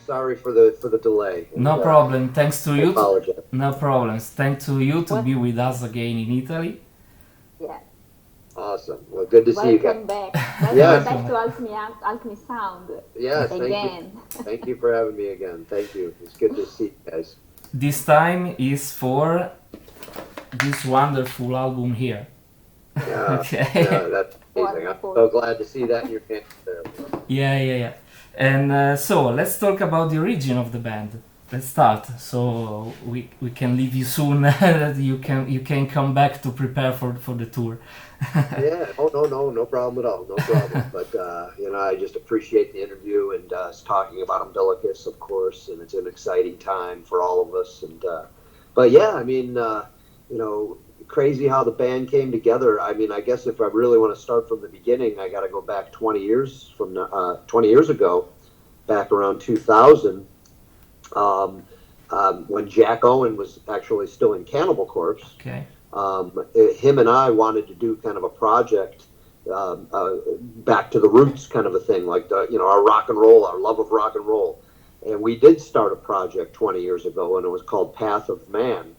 Sorry for the delay. No problem. Thanks to I you. apologize. No problems. Thanks to you to be with us again in Italy. Yeah. Awesome. Well, good to see you guys. Welcome back. Welcome Yes. back to Alchemy-Sound. Yes, thank Again. you. Thank you for having me again. Thank you. It's good to see you guys. This time is for this wonderful album here. Yeah, Okay. yeah, that's amazing. I'm Wonderful. so glad to see that in your hands there. Yeah. And so let's talk about the origin of the band. Let's start. So we can leave you soon. That you can come back to prepare for the tour. Yeah. Oh no problem at all. No problem. But I just appreciate the interview and us talking about Umbilicus, of course, and it's an exciting time for all of us. And but yeah, I mean, crazy how the band came together. I mean, I guess if I really want to start from the beginning, I got to go back 20 years from 20 years ago, back around 2000. When Jack Owen was actually still in Cannibal Corpse, Okay. him and I wanted to do kind of a project, back to the roots kind of a thing, like our rock and roll, our love of rock and roll. And we did start a project 20 years ago, and it was called Path of Man.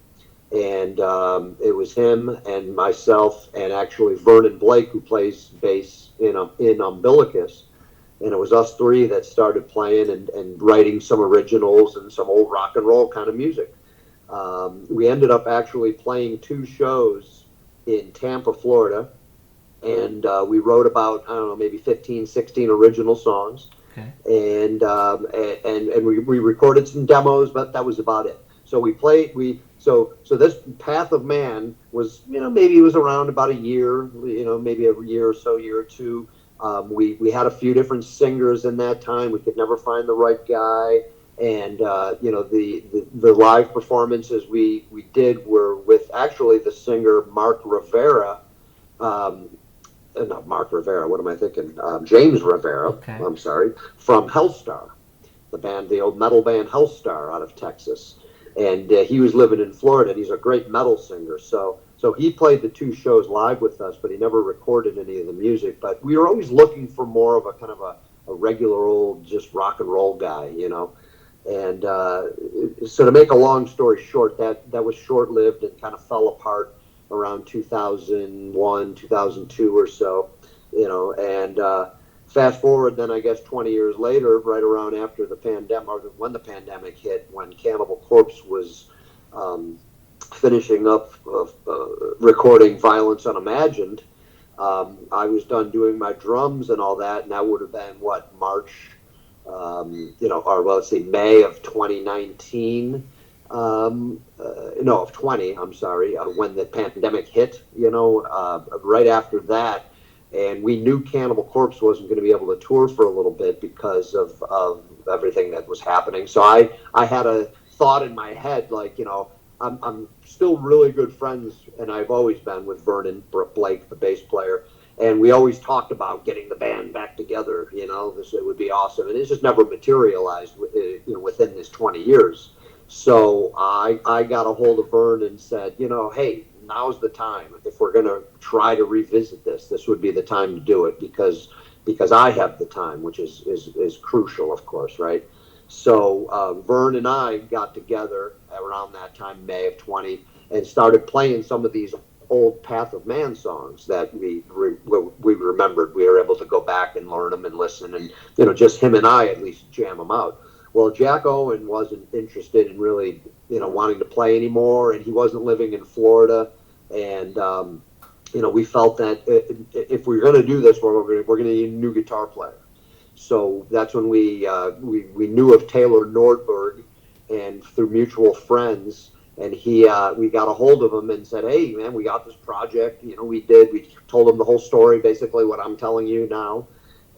And it was him and myself and actually Vernon Blake, who plays bass in Umbilicus. And it was us three that started playing and writing some originals and some old rock and roll kind of music. We ended up actually playing 2 shows in Tampa, Florida. And we wrote about, I don't know, maybe 15, 16 original songs. Okay. And we recorded some demos, but that was about it. So we played, so this Path of Man was, maybe it was around about a year, maybe a year or so, year or two. We had a few different singers in that time. We could never find the right guy. And, the live performances we did were with actually the singer Mark Rivera. Not Mark Rivera, what am I thinking? James Rivera, Okay. I'm sorry, from Hellstar, the old metal band Hellstar out of Texas. And he was living in Florida, and he's a great metal singer. So he played the 2 shows live with us, but he never recorded any of the music. But we were always looking for more of a kind of a regular old just rock and roll guy, And so to make a long story short, that was short-lived and kind of fell apart around 2001, 2002 or so, and fast forward then, I guess 20 years later, right around after the pandemic, or when the pandemic hit, when Cannibal Corpse was finishing up recording Violence Unimagined, I was done doing my drums and all that, and that would have been March, let's see, May of 2019. Of 20, I'm sorry, when the pandemic hit, right after that. And we knew Cannibal Corpse wasn't going to be able to tour for a little bit because of everything that was happening. So I had a thought in my head, like, I'm still really good friends, and I've always been, with Vernon Blake, the bass player. And we always talked about getting the band back together, it would be awesome. And it's just never materialized, within this 20 years. So I got a hold of Vern and said, hey, now's the time. If we're going to try to revisit this would be the time to do it, because I have the time, which is crucial, of course, right? So Vern and I got together around that time, May of 20, and started playing some of these old Path of Man songs that we remembered. We were able to go back and learn them and listen, and just him and I at least jam them out. Well, Jack Owen wasn't interested in really, wanting to play anymore, and he wasn't living in Florida. And, we felt that if we're going to do this, we're going to need a new guitar player. So that's when we knew of Taylor Nordberg, and through mutual friends, and we got a hold of him and said, hey, man, we got this project. We told him the whole story, basically what I'm telling you now.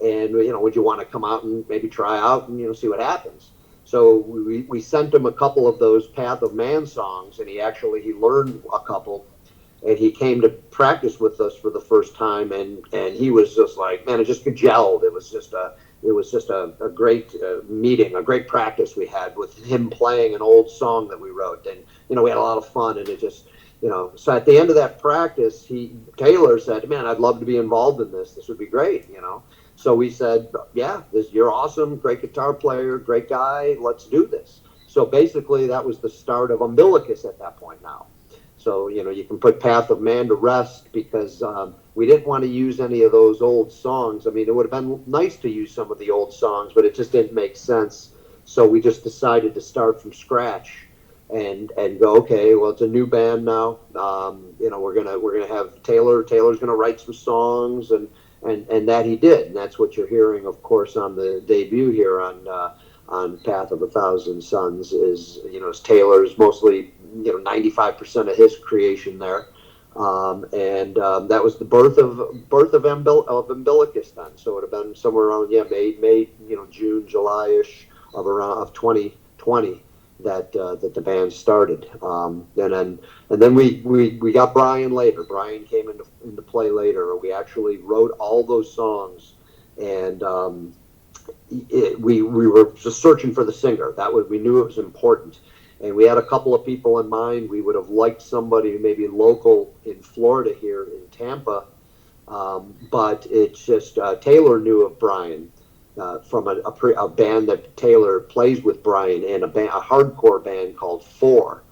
And, would you want to come out and maybe try out and, see what happens? So we sent him a couple of those Path of Man songs, and he learned a couple, and he came to practice with us for the first time, and he was just like, man, it just gelled. It was just a great meeting, a great practice we had with him playing an old song that we wrote, and, we had a lot of fun, and it just, so at the end of that practice, Taylor said, man, I'd love to be involved in this. This would be great, So we said, yeah, you're awesome, great guitar player, great guy, let's do this. So basically that was the start of Umbilicus at that point now. So, you can put Path of Man to rest because we didn't want to use any of those old songs. I mean, it would have been nice to use some of the old songs, but it just didn't make sense. So we just decided to start from scratch and go, okay, well, it's a new band now. We're gonna have Taylor's gonna write some songs, and that he did, and that's what you're hearing, of course, on the debut here on Path of a Thousand Suns is Taylor's mostly 95% of his creation there, and that was the birth of Umbilicus then. So it would have been somewhere around May June, July-ish of 2020 that the band started, and then we got Brian later. Brian came into play later. We actually wrote all those songs, and we were just searching for the singer. We knew it was important. And we had a couple of people in mind. We would have liked somebody maybe local in Florida here in Tampa, but it's just Taylor knew of Brian from a band that Taylor plays with Brian in, a hardcore band called Fore,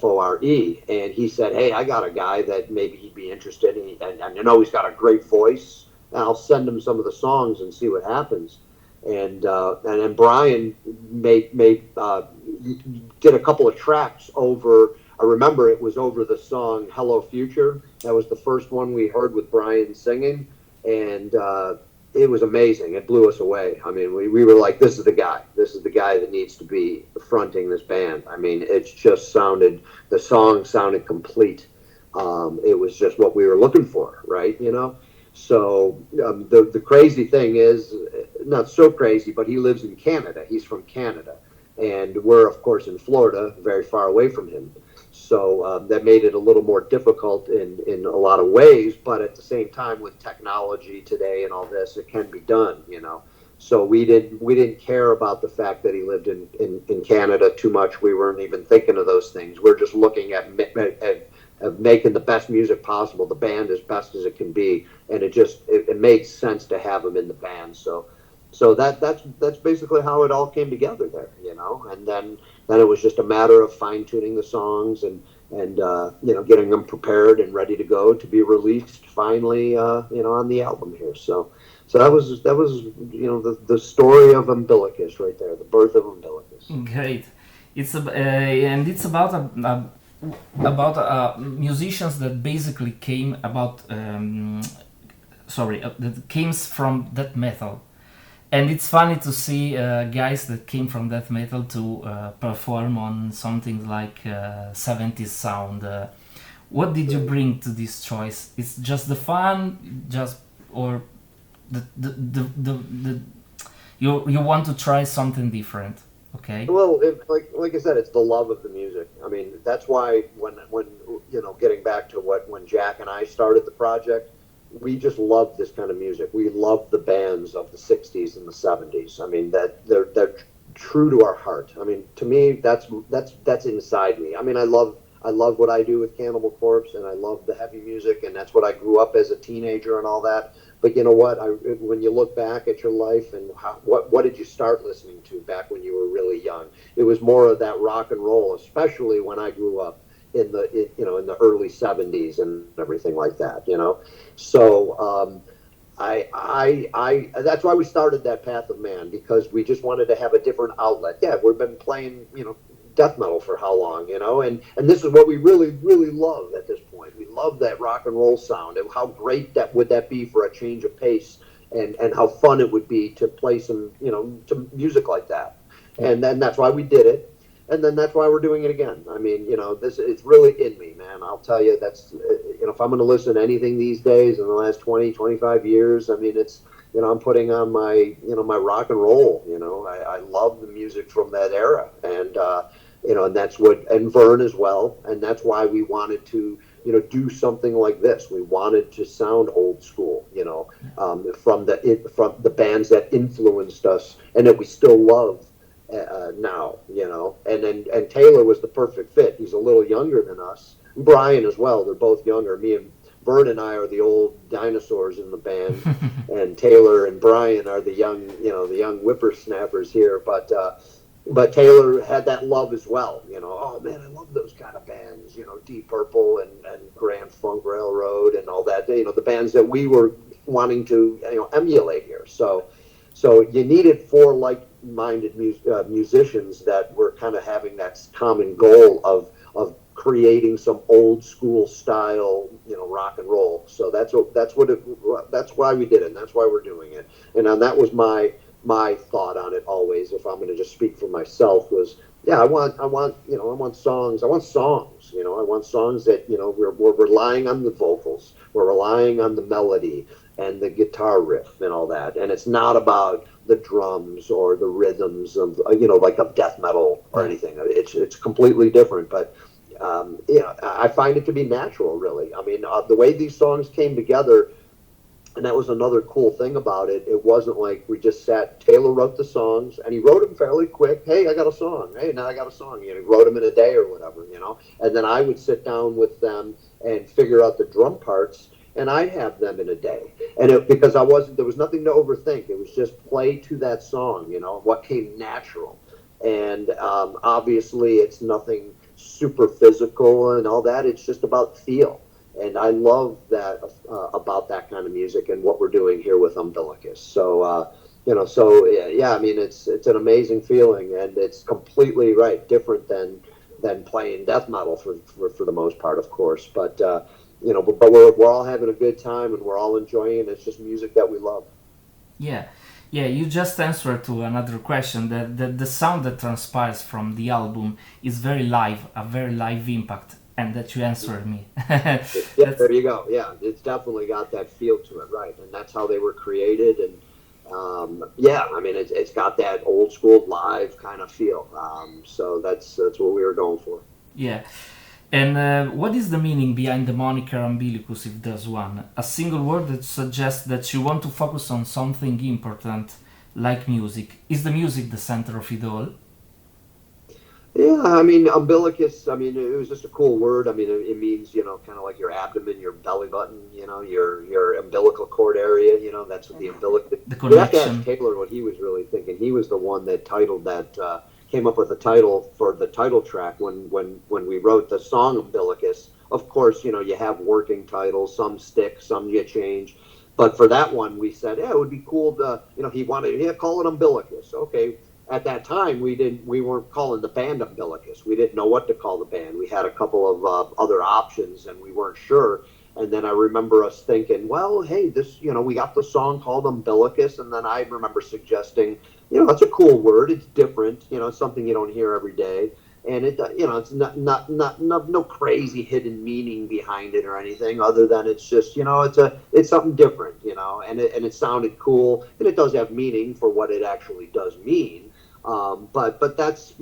Fore, and he said, "Hey, I got a guy that maybe he'd be interested in, and he's got a great voice, and I'll send him some of the songs and see what happens." And then Brian did a couple of tracks over. I remember it was over the song "Hello Future." That was the first one we heard with Brian singing, and it was amazing. It blew us away. I mean, we were like, "This is the guy. This is the guy that needs to be fronting this band." I mean, the song sounded complete. It was just what we were looking for, right? So the crazy thing is, not so crazy, but he lives in Canada. He's from Canada. And we're, of course, in Florida, very far away from him. So that made it a little more difficult in a lot of ways. But at the same time, with technology today and all this, it can be done, So we didn't care about the fact that he lived in Canada too much. We weren't even thinking of those things. We're just looking at making the best music possible, the band as best as it can be, and it made sense to have him in the band. So that's basically how it all came together there, and then it was just a matter of fine tuning the songs and getting them prepared and ready to go to be released finally, on the album here. So that was the story of Umbilicus right there, the birth of Umbilicus. Great. It's about musicians that basically came that came from death metal, and it's funny to see guys that came from death metal to perform on something like 70s sound. What did you bring to this choice? It's just the fun, or you want to try something different? Okay. Well, like I said, it's the love of the music. I mean, that's why when getting back to when Jack and I started the project, we just loved this kind of music. We loved the bands of the 60s and the 70s. I mean, that they're true to our heart. I mean, to me, that's inside me. I mean, I love what I do with Cannibal Corpse, and I love the heavy music, and that's what I grew up as a teenager and all that. But you know what? When you look back at your life and what did you start listening to back when you were really young? It was more of that rock and roll, especially when I grew up in the early 70s and everything like that. So I that's why we started that Path of Man, because we just wanted to have a different outlet. Yeah, we've been playing death metal for how long, and this is what we really, really love at this point. We love that rock and roll sound, and how great would that be for a change of pace, and how fun it would be to play some, some music like that. And then that's why we did it, and then that's why we're doing it again. I mean, it's really in me, man. I'll tell you, that's, if I'm going to listen to anything these days in the last 20, 25 years, I mean, it's, I'm putting on my, my rock and roll, I love the music from that era, and, and that's and Vern as well, and that's why we wanted to, do something like this. We wanted to sound old school, from the bands that influenced us and that we still love now, and Taylor was the perfect fit. He's a little younger than us. Brian as well. They're both younger. Me Vern and I are the old dinosaurs in the band, and Taylor and Brian are the young, the young whippersnappers here. But Taylor had that love as well. Oh man, I love those kind of bands. Deep Purple and Grand Funk Railroad and all that. The bands that we were wanting to emulate here. So you needed four like-minded musicians that were kind of having that common goal of creating some old school style, rock and roll. So that's why we did it, and that's why we're doing it. And that was my thought on it always. If I'm going to just speak for myself, was I want songs. I want songs that we're relying on the vocals, we're relying on the melody and the guitar riff and all that, and it's not about the drums or the rhythms of of death metal or anything. It's completely different, but I find it to be natural, really. I mean, the way these songs came together, and that was another cool thing about it. It wasn't like we just sat. Taylor wrote the songs, and he wrote them fairly quick. Hey, I got a song. Hey, now I got a song. He wrote them in a day or whatever, And then I would sit down with them and figure out the drum parts, and I'd have them in a day. And because there was nothing to overthink. It was just play to that song, what came natural. And obviously, it's nothing super physical and all that. It's just about feel. And I love that about that kind of music and what we're doing here with Umbilicus. So, I mean, it's an amazing feeling, and it's completely different than playing death metal for the most part, of course. But but we're all having a good time, and we're all enjoying it. It's just music that we love. Yeah. You just answered to another question. The sound that transpires from the album is very live, a very live impact. And that you answered me. Yeah, there you go. Yeah, it's definitely got that feel to it, right? And that's how they were created. And I mean, it's got that old school live kind of feel. So that's what we were going for. Yeah. And what is the meaning behind the moniker Umbilicus, if there's one? A single word that suggests that you want to focus on something important, like music. Is the music the center of it all? Yeah, I mean, umbilicus, I mean, it was just a cool word. I mean, it means, kind of like your abdomen, your belly button, your umbilical cord area, that's what the umbilicus. The connection. You have to ask Taylor what he was really thinking. He was the one that titled that, came up with the title for the title track when we wrote the song Umbilicus. Of course, you have working titles, some stick, some you change. But for that one, we said, it would be cool to, he wanted, call it Umbilicus. Okay. At that time, we weren't calling the band Umbilicus. We didn't know what to call the band. We had a couple of other options, and we weren't sure. And then I remember us thinking, well, hey, this, we got the song called Umbilicus, and then I remember suggesting, that's a cool word. It's different. It's something you don't hear every day, and it, it's not no crazy hidden meaning behind it or anything, other than it's just, it's something different, and it sounded cool, and it does have meaning for what it actually does mean. But that's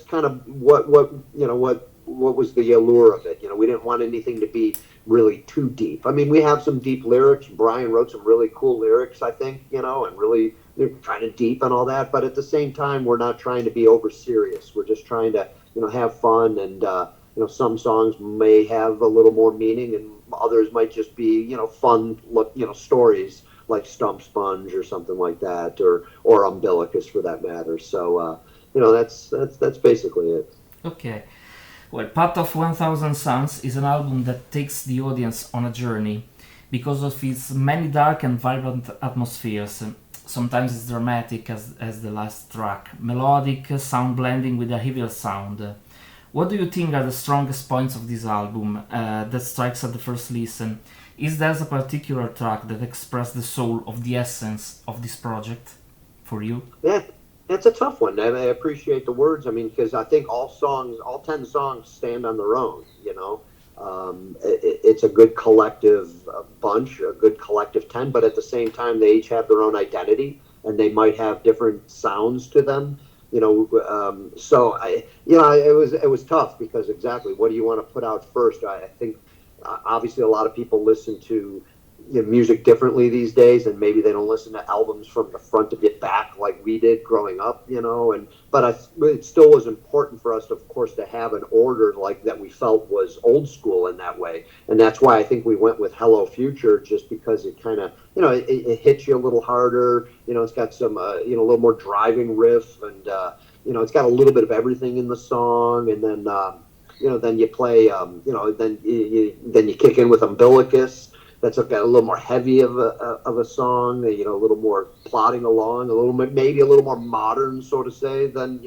kind of what was the allure of it. We didn't want anything to be really too deep. I mean, we have some deep lyrics. Brian wrote some really cool lyrics, I think, and really they're kind of deep and all that. But at the same time, we're not trying to be over serious. We're just trying to, have fun. And, some songs may have a little more meaning, and others might just be, fun, stories, like Stump Sponge or something like that, or Umbilicus for that matter. So, that's basically it. Okay. Well, Path of 1000 Suns is an album that takes the audience on a journey because of its many dark and vibrant atmospheres. Sometimes it's dramatic as the last track, melodic, sound blending with a heavier sound. What do you think are the strongest points of this album that strikes at the first listen? Is there a particular track that expresses the soul of the essence of this project for you? Yeah, it's a tough one. I appreciate the words. I mean, because I think all 10 songs stand on their own, It's a good collective bunch, a good collective 10, but at the same time, they each have their own identity, and they might have different sounds to them. So it was tough because exactly what do you want to put out first? I think obviously a lot of people listen to music differently these days, and maybe they don't listen to albums from the front to get back like we did growing up, it still was important for us, of course, to have an order like that we felt was old school in that way, and that's why I think we went with Hello Future, just because it kind of, it hits you a little harder. It's got some, a little more driving riff, and it's got a little bit of everything in the song, and then then you play, then you kick in with Umbilicus. That's got a little more heavy of a song, a little more plodding along, maybe a little more modern, so to say, than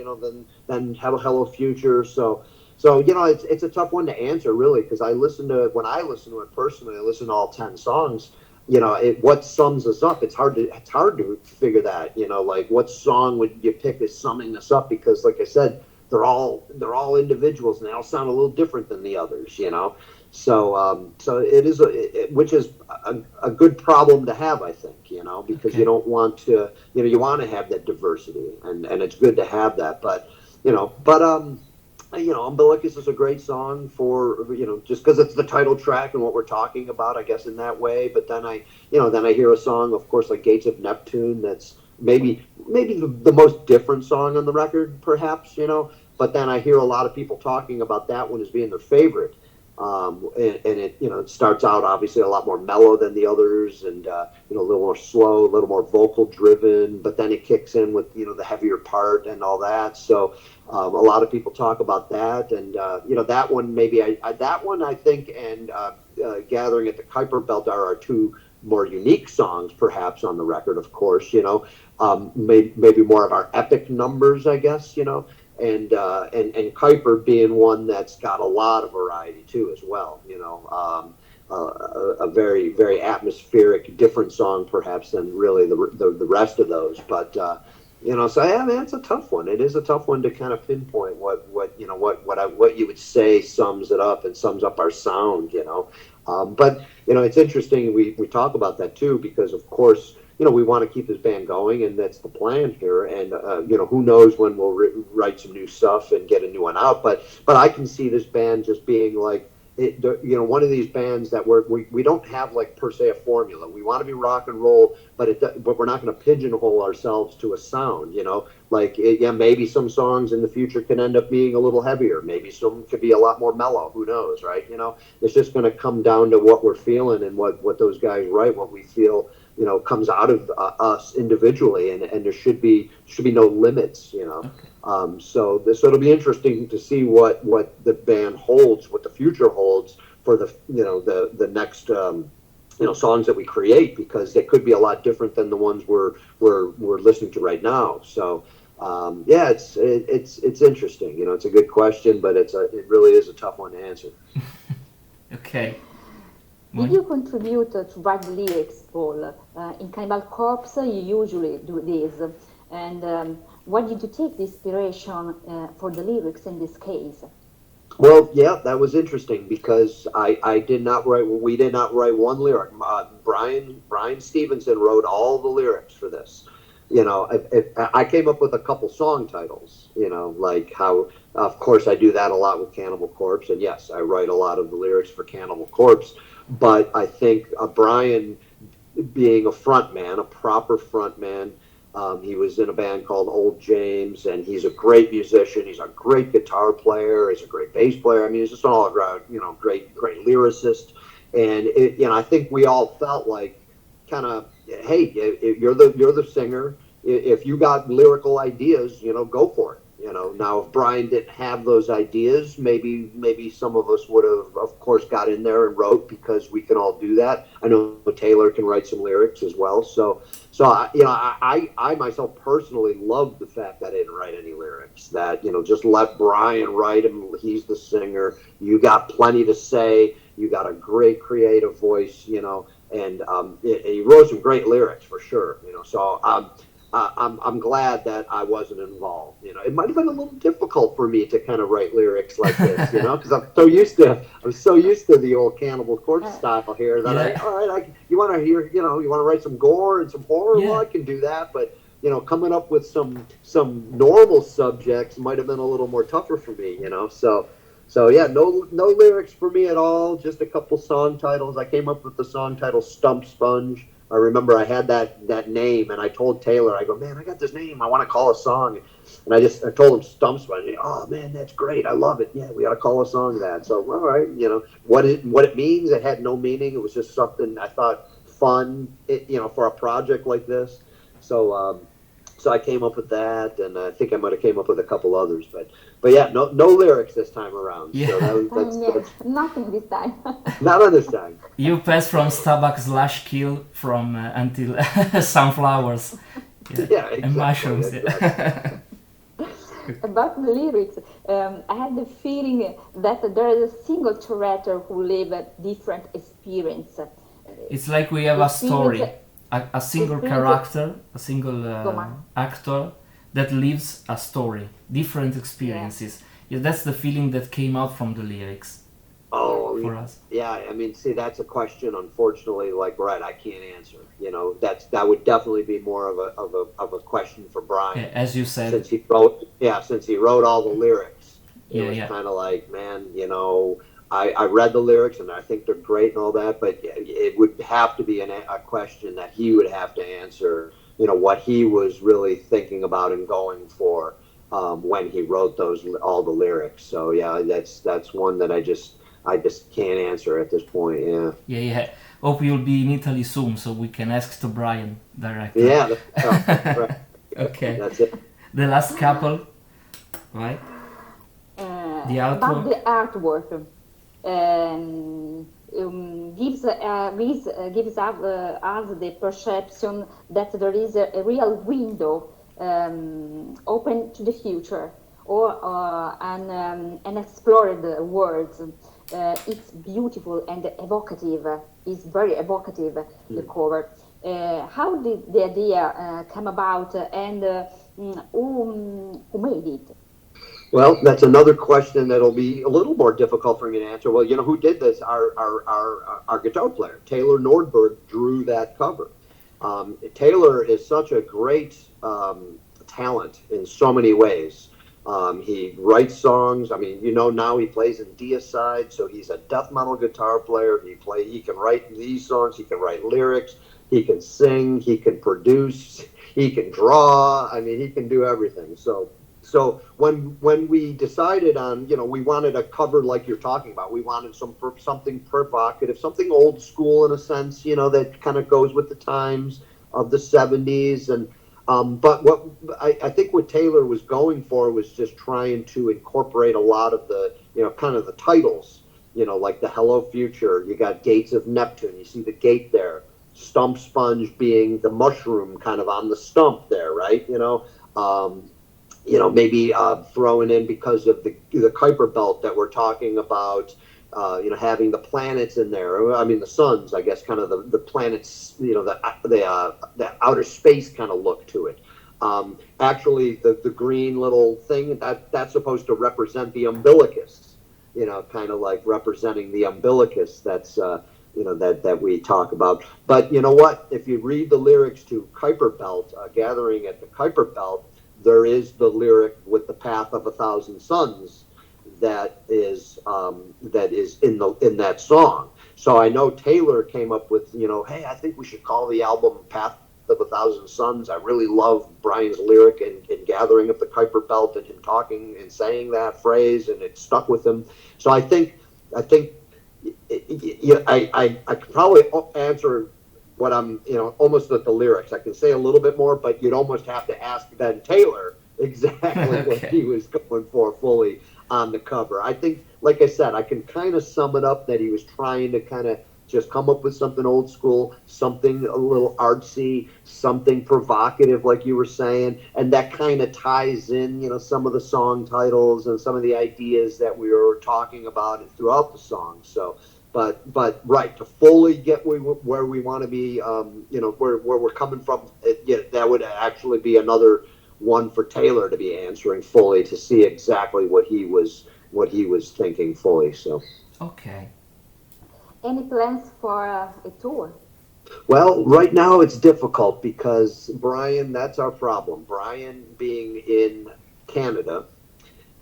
Hello Future. So it's a tough one to answer, really, because when I listen to it personally, I listen to all 10 songs. What sums us up? It's hard to figure that. Like, what song would you pick as summing us up? Because, like I said, they're all individuals, and they all sound a little different than the others. So it is, which is a good problem to have, I think, because you don't want to, you want to have that diversity, and it's good to have that. But Umbilicus is a great song for, just because it's the title track and what we're talking about, I guess, in that way. But then I hear a song, of course, like Gates of Neptune, that's maybe the most different song on the record, perhaps, But then I hear a lot of people talking about that one as being their favorite. And it, it starts out obviously a lot more mellow than the others, and a little more slow, a little more vocal driven, but then it kicks in with the heavier part and all that. So a lot of people talk about that, and that one I think, and Gathering at the Kuiper Belt are our two more unique songs, perhaps, on the record. Of course, maybe more of our epic numbers, I guess, and Kuiper being one that's got a lot of variety too, as well. A very, very atmospheric, different song perhaps than really the rest of those. But so yeah, man, it's a tough one. It is a tough one to kind of pinpoint what you would say sums it up and sums up our sound. But it's interesting. We talk about that too, because of course, we want to keep this band going, and that's the plan here. And who knows when we'll write some new stuff and get a new one out. But I can see this band just being like, one of these bands that we don't have, like, per se, a formula. We want to be rock and roll, but we're not going to pigeonhole ourselves to a sound. Maybe some songs in the future can end up being a little heavier. Maybe some could be a lot more mellow. Who knows, right? It's just going to come down to what we're feeling and what those guys write, what we feel comes out of us individually, and there should be no limits. Okay. So it'll be interesting to see what the band holds, what the future holds for the next songs that we create, because they could be a lot different than the ones we're listening to right now. So yeah, it's interesting. It's a good question, but it really is a tough one to answer. Okay. Did you contribute to write the lyrics, Paul? In Cannibal Corpse, you usually do this. And where did you take the inspiration for the lyrics in this case? Well, yeah, that was interesting, because we did not write one lyric. Brian Stevenson wrote all the lyrics for this. I came up with a couple song titles, like how, of course, I do that a lot with Cannibal Corpse. And yes, I write a lot of the lyrics for Cannibal Corpse. But I think Brian, being a frontman, a proper frontman, he was in a band called Old James, and he's a great musician. He's a great guitar player. He's a great bass player. I mean, he's just an all-around, great lyricist. And I think we all felt like, kind of, hey, you're the singer. If you got lyrical ideas, go for it. Now, if Brian didn't have those ideas, maybe some of us would have, of course, got in there and wrote, because we can all do that. I know Taylor can write some lyrics as well. So I myself personally love the fact that I didn't write any lyrics. That just let Brian write them. He's the singer. You got plenty to say. You got a great creative voice. And he wrote some great lyrics for sure. So I'm glad that I wasn't involved. It might have been a little difficult for me to kind of write lyrics like this, because I'm so used to the old Cannibal Corpse style here that you want to hear, you want to write some gore and some horror. Yeah. Well, I can do that, but coming up with some normal subjects might have been a little more tougher for me. So yeah, no lyrics for me at all. Just a couple song titles. I came up with the song title "Stump Sponge." I remember I had that name, and I told Taylor, I go, man, I got this name. I want to call a song, and I told him "Stump Sponge." Oh man, that's great. I love it. Yeah, we got to call a song that. So all right, what it means. It had no meaning. It was just something I thought fun. For a project like this. So I came up with that, and I think I might have came up with a couple others, but yeah, no lyrics this time around. Yeah. So that's nothing this time. not on this time. You passed from Starbucks/Kill from until sunflowers, Exactly, and mushrooms. exactly. About the lyrics, I had the feeling that there is a single character who live a different experience. It's like we have a story, a single character, a single actor that lives a story, different experiences. Yeah, that's the feeling that came out from the lyrics. For us. Yeah, I mean, see, that's a question, unfortunately, like Brett, I can't answer. That would definitely be more of a question for Brian. Yeah, as you said, since he wrote all the lyrics, it was kind of like, man, I read the lyrics and I think they're great and all that, but it would have to be a question that he would have to answer. What he was really thinking about and going for when he wrote all the lyrics. So yeah, that's one that I just can't answer at this point. Yeah. Hope you'll be in Italy soon, so we can ask to Brian directly. Yeah. Right. Okay. That's it. The last couple, right? The artwork. About the artwork, gives us the perception that there is a real window open to the future or an unexplored world. It's beautiful and evocative. It's very evocative, the cover. How did the idea come about, and who made it? Well, that's another question that'll be a little more difficult for me to answer. Well, who did this? Our guitar player, Taylor Nordberg, drew that cover. Taylor is such a great talent in so many ways. He writes songs. I mean, now he plays in Deicide, so he's a death metal guitar player. He can write these songs. He can write lyrics. He can sing. He can produce. He can draw. I mean, he can do everything. So when we decided on, we wanted a cover like you're talking about. We wanted something provocative, something old school in a sense, that kind of goes with the times of the 70s. And but what I think what Taylor was going for was just trying to incorporate a lot of the, kind of the titles, like the Hello Future. You got Gates of Neptune. You see the gate there. Stump Sponge being the mushroom kind of on the stump there, right? Maybe throwing in because of the Kuiper belt that we're talking about, having the planets in there. I mean, the suns, I guess, kind of the planets, the outer space kind of look to it. Actually, the green little thing, that's supposed to represent the umbilicus, kind of like representing the umbilicus that's, that we talk about. But you know what? If you read the lyrics to Kuiper belt, Gathering at the Kuiper belt, there is the lyric with the path of 1,000 suns that is in that song. So I know Taylor came up with, hey, I think we should call the album Path of 1,000 Suns. I really love Brian's lyric in Gathering of the Kuiper belt and him talking and saying that phrase, and it stuck with him. So I think I could probably answer what I'm, almost with the lyrics. I can say a little bit more, but you'd almost have to ask Ben Taylor exactly what he was going for fully on the cover. I think, like I said, I can kind of sum it up that he was trying to kind of just come up with something old school, something a little artsy, something provocative, like you were saying, and that kind of ties in, some of the song titles and some of the ideas that we were talking about throughout the song. So. But right, to fully get where we want to be, where we're coming from, that would actually be another one for Taylor to be answering fully, to see exactly what he was thinking fully. So. Okay. Any plans for a tour? Well, right now it's difficult because Brian, that's our problem. Brian being in Canada,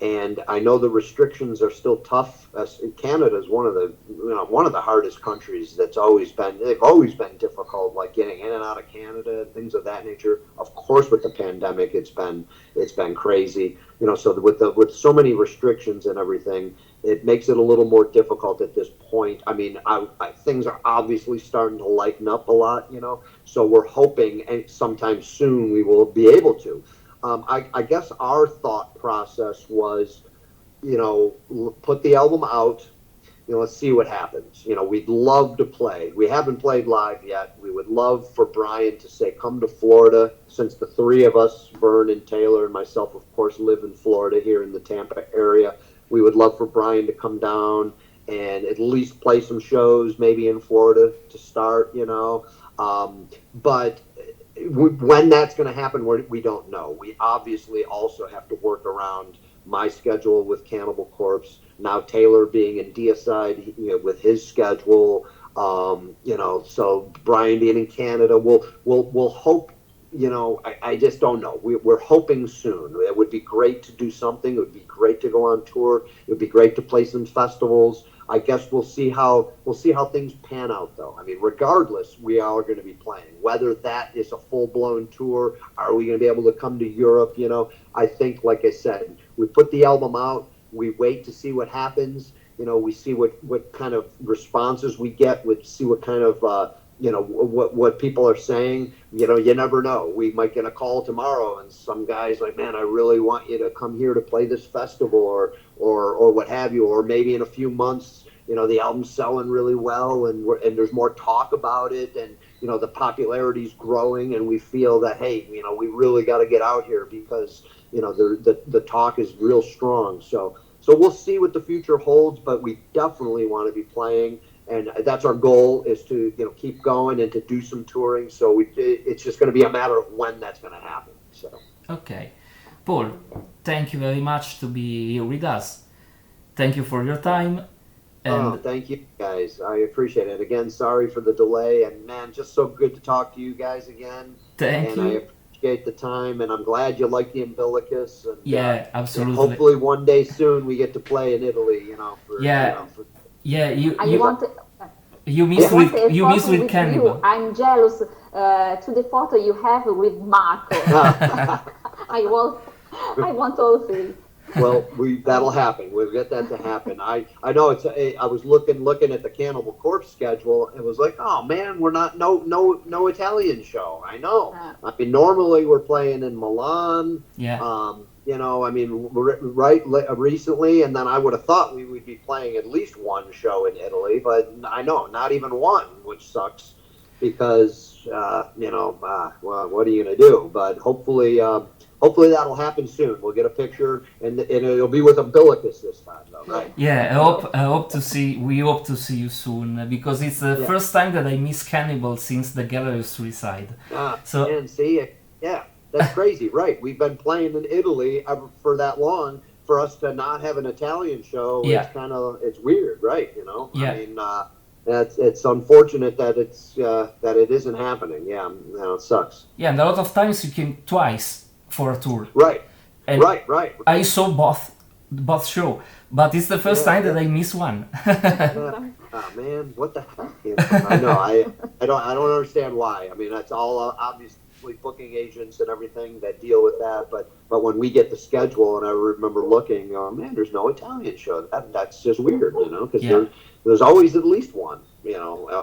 And I know the restrictions are still tough. Canada is one of the hardest countries they've always been difficult, like getting in and out of Canada, things of that nature. Of course, with the pandemic, it's been crazy. So with so many restrictions and everything, it makes it a little more difficult at this point. I mean, things are obviously starting to lighten up a lot, so we're hoping sometime soon we will be able to. I guess our thought process was, put the album out, let's see what happens. We'd love to play. We haven't played live yet. We would love for Brian to say, come to Florida, since the three of us, Vern and Taylor and myself, of course, live in Florida here in the Tampa area. We would love for Brian to come down and at least play some shows, maybe in Florida to start, but when that's going to happen, we don't know. We obviously also have to work around my schedule with Cannibal Corpse. Now Taylor being in Deicide, with his schedule, so Brian being in Canada, we'll hope. I just don't know. We're hoping soon. It would be great to do something. It would be great to go on tour. It would be great to play some festivals. I guess we'll see how things pan out, though. I mean, regardless, we are going to be playing. Whether that is a full-blown tour, are we going to be able to come to Europe? I think, like I said, we put the album out. We wait to see what happens. We see what kind of responses we get. We see what kind of what people are saying. You never know. We might get a call tomorrow, and some guy's like, "Man, I really want you to come here to play this festival," or what have you. Or maybe in a few months, the album's selling really well, and there's more talk about it, and the popularity's growing, and we feel that, hey, we really got to get out here because the talk is real strong. So we'll see what the future holds, but we definitely want to be playing. And that's our goal, is to keep going and to do some touring. So it's just going to be a matter of when that's going to happen. So okay, Paul, thank you very much to be here with us. Thank you for your time. And thank you guys. I appreciate it. Again, sorry for the delay, and man, just so good to talk to you guys again. Thank you. I appreciate the time, and I'm glad you like the Umbilicus. And, yeah, absolutely. And hopefully one day soon we get to play in Italy. You miss with Cannibal. I'm jealous to the photo you have with Marco. I want all three. Well, that'll happen. We'll get that to happen. I know I was looking at the Cannibal Corpse schedule and was like, oh man, we're not no Italian show. I know. I mean, normally we're playing in Milan. Yeah. Recently, and then I would have thought we would be playing at least one show in Italy, but I know not even one, which sucks because well, what are you gonna do? But hopefully that'll happen soon. We'll get a picture, and it'll be with Umbilicus this time, though, right? Yeah, we hope to see you soon, because it's the first time that I miss Cannibal since the Gallery Suicide. And see, that's crazy, right? We've been playing in Italy for that long. For us to not have an Italian show, it's weird, right? Yeah. I mean, it's unfortunate that it isn't happening. Yeah, it sucks. Yeah, and a lot of times you came twice for a tour. Right. And right. I saw both show, but it's the first time that I miss one. Oh man, what the heck? I know. I don't understand why. I mean, that's all obviously booking agents and everything that deal with that. But when we get the schedule, and I remember looking, oh man, there's no Italian show. That's just weird, because there's always at least one,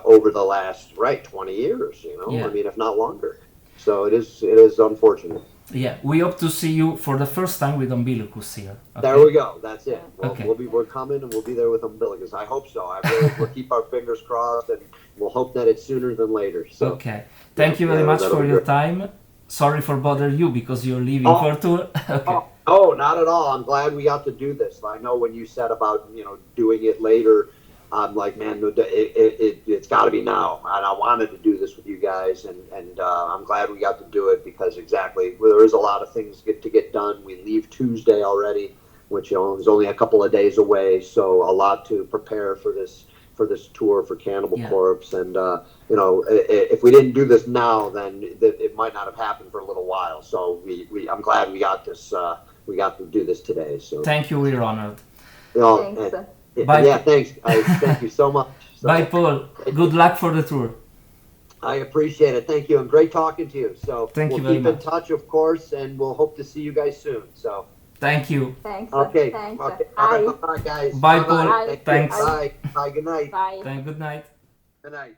over the last 20 years, I mean, if not longer. So it is unfortunate. Yeah, we hope to see you for the first time with Umbilicus here. Okay? There we go. That's it. Okay. We're coming, and we'll be there with Umbilicus. I hope so. We'll keep our fingers crossed, and we'll hope that it's sooner than later. So, okay. Thank you very much for your time. Sorry for bothering you because you're leaving for a tour. Okay. Oh, not at all. I'm glad we got to do this. I know when you said about doing it later, I'm like, man, it's got to be now. And I wanted to do this with you guys, and I'm glad we got to do it because there is a lot of things to get done. We leave Tuesday already, which is only a couple of days away, so a lot to prepare for this tour for Cannibal Corpse. And if we didn't do this now, then it might not have happened for a little while. So I'm glad we got this we got to do this today. So Thank you, we're honored. Thanks. Bye. Yeah, thanks, guys. Thank you so much. So, Bye, Paul. Good luck for the tour. I appreciate it. Thank you, and great talking to you. So Thank we'll you very keep much. in touch, of course, and we'll hope to see you guys soon. So Thank you. Thanks. okay, Thanks. okay. Bye. Bye, guys. Bye, Bye-bye. Paul. Thank you. Thanks. Bye. Bye. Good night. Bye. Good night. Good night.